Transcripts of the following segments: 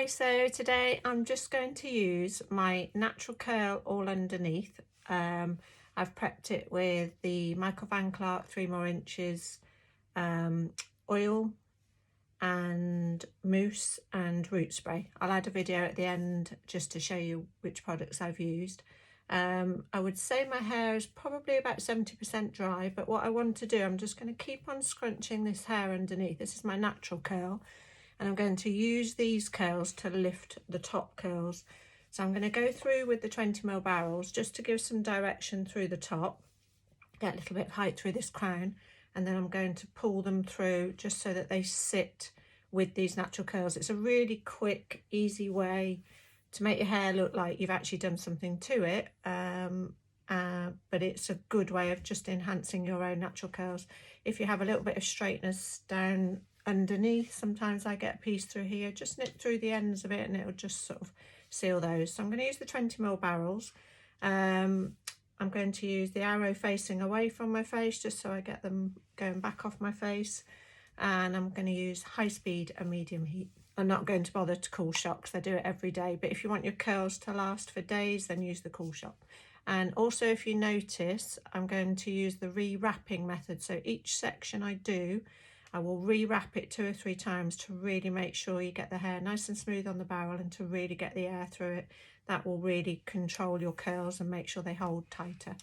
Hi, so today I'm just going to use my natural curl all underneath. I've prepped it with the Michael Van Clark 3 More Inches oil and mousse and root spray. I'll add a video at the end just to show you which products I've used. I would say my hair is probably about 70% dry, but what I want to do, I'm just going to keep on scrunching this hair underneath. This is my natural curl. And I'm going to use these curls to lift the top curls. So I'm going to go through with the 20mm barrels just to give some direction through the top, get a little bit of height through this crown, and then I'm going to pull them through just so that they sit with these natural curls. It's a really quick, easy way to make your hair look like you've actually done something to it, but it's a good way of just enhancing your own natural curls. If you have a little bit of straightness down underneath, sometimes I get a piece through here, just nip through the ends of it and it'll just sort of seal those. So I'm going to use the 20mm barrels. I'm going to use the arrow facing away from my face just so I get them going back off my face, and I'm going to use high speed and medium heat. I'm not going to bother to cool shock because I do it every day, but if you want your curls to last for days, then use the cool shock. And also, if you notice, I'm going to use the re-wrapping method. So each section I do, I will re-wrap it 2 or 3 times to really make sure you get the hair nice and smooth on the barrel and to really get the air through it. That will really control your curls and make sure they hold tighter.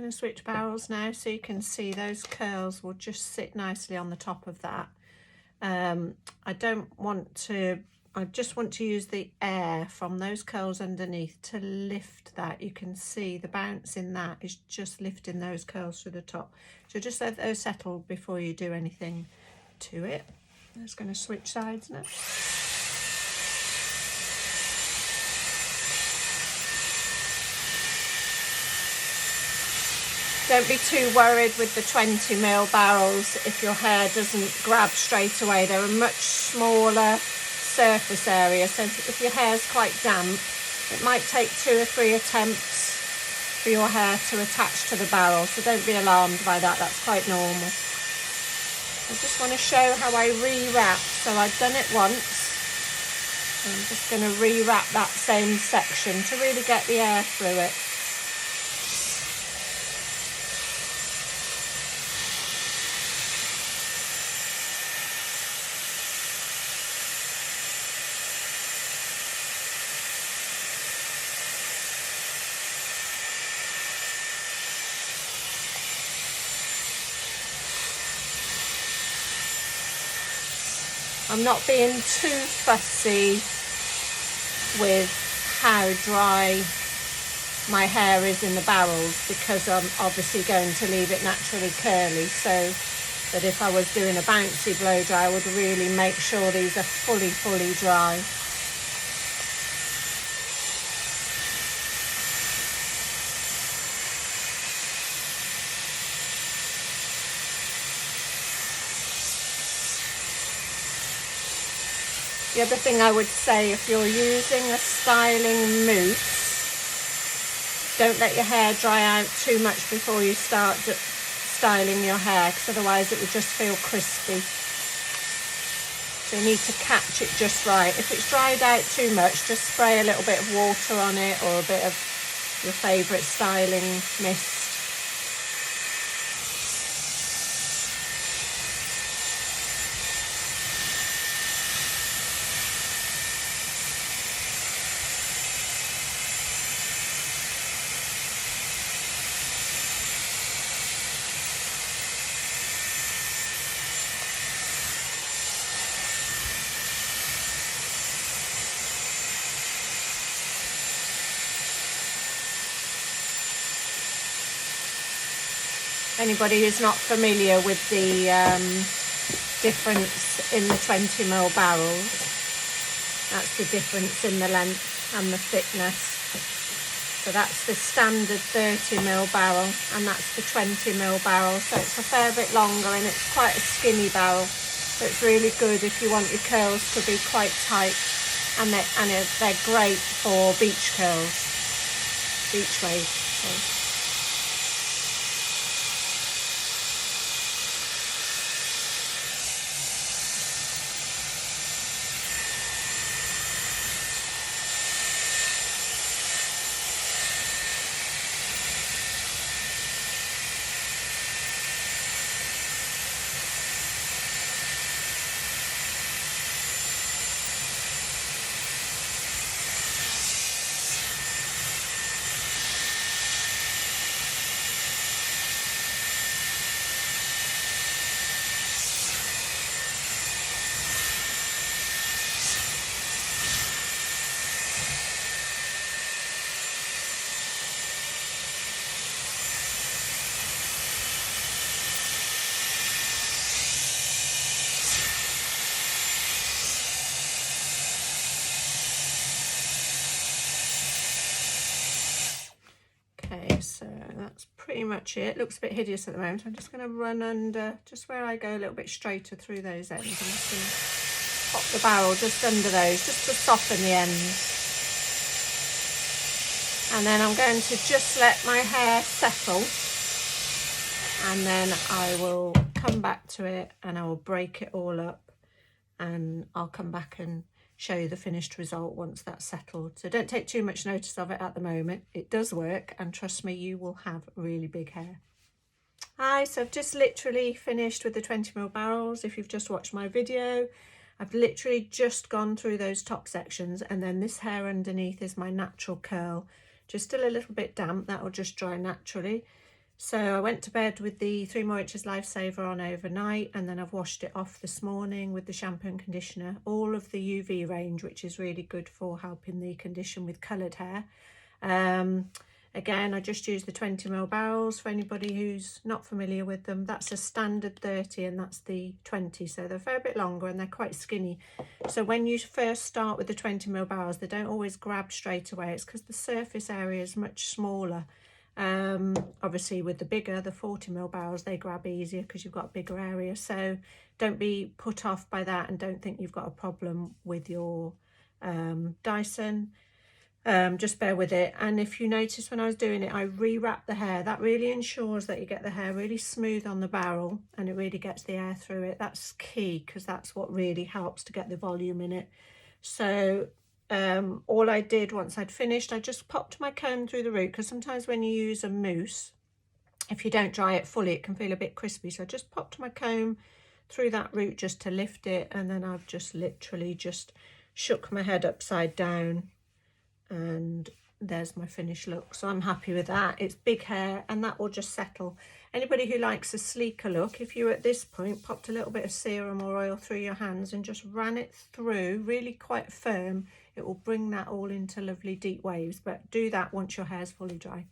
going to switch barrels now so you can see those curls will just sit nicely on the top of that. I just want to use the air from those curls underneath to lift that. You can see the bounce in that is just lifting those curls to the top. So just let those settle before you do anything to it. I'm just going to switch sides now. Don't be too worried with the 20mm barrels if your hair doesn't grab straight away. They're a much smaller surface area, so if your hair's quite damp, it might take 2 or 3 attempts for your hair to attach to the barrel, so don't be alarmed by that. That's quite normal. I just want to show how I re-wrap. So I've done it once. I'm just going to re-wrap that same section to really get the air through it. I'm not being too fussy with how dry my hair is in the barrels because I'm obviously going to leave it naturally curly, so that if I was doing a bouncy blow dry I would really make sure these are fully dry. The other thing I would say, if you're using a styling mousse, don't let your hair dry out too much before you start styling your hair, because otherwise it would just feel crispy. So you need to catch it just right. If it's dried out too much, just spray a little bit of water on it or a bit of your favourite styling mist. Anybody who's not familiar with the difference in the 20mm barrels, that's the difference in the length and the thickness. So that's the standard 30mm barrel and that's the 20mm barrel, so it's a fair bit longer and it's quite a skinny barrel, so it's really good if you want your curls to be quite tight, and they're great for beach curls, beach waves. So. So that's pretty much it. Looks a bit hideous at the moment. I'm just going to run under, just where I go a little bit straighter through those ends. I'm just going to pop the barrel just under those, just to soften the ends. And then I'm going to just let my hair settle, and then I will come back to it and I will break it all up, and I'll come back and show you the finished result once that's settled. So don't take too much notice of it at the moment. It does work, and trust me, you will have really big hair. Hi, so I've just literally finished with the 20mm barrels. If you've just watched my video, I've literally just gone through those top sections, and then this hair underneath is my natural curl. Just still a little bit damp, that will just dry naturally. So I went to bed with the 3 More Inches Lifesaver on overnight, and then I've washed it off this morning with the shampoo and conditioner, all of the UV range, which is really good for helping the condition with coloured hair. Again, I just use the 20ml barrels for anybody who's not familiar with them. That's a standard 30 and that's the 20, so they're a fair bit longer and they're quite skinny. So when you first start with the 20ml barrels, they don't always grab straight away. It's because the surface area is much smaller. Obviously with the bigger, the 40ml barrels, they grab easier because you've got a bigger area. So don't be put off by that and don't think you've got a problem with your Dyson. Just bear with it. And if you notice when I was doing it, I rewrapped the hair. That really ensures that you get the hair really smooth on the barrel and it really gets the air through it. That's key because that's what really helps to get the volume in it. So all I did once I'd finished, I just popped my comb through the root, because sometimes when you use a mousse, if you don't dry it fully, it can feel a bit crispy. So I just popped my comb through that root just to lift it, and then I've just literally just shook my head upside down, and there's my finished look. So I'm happy with that. It's big hair and that will just settle. Anybody who likes a sleeker look, if you at this point popped a little bit of serum or oil through your hands and just ran it through really quite firm, it will bring that all into lovely deep waves. But do that once your hair's fully dry.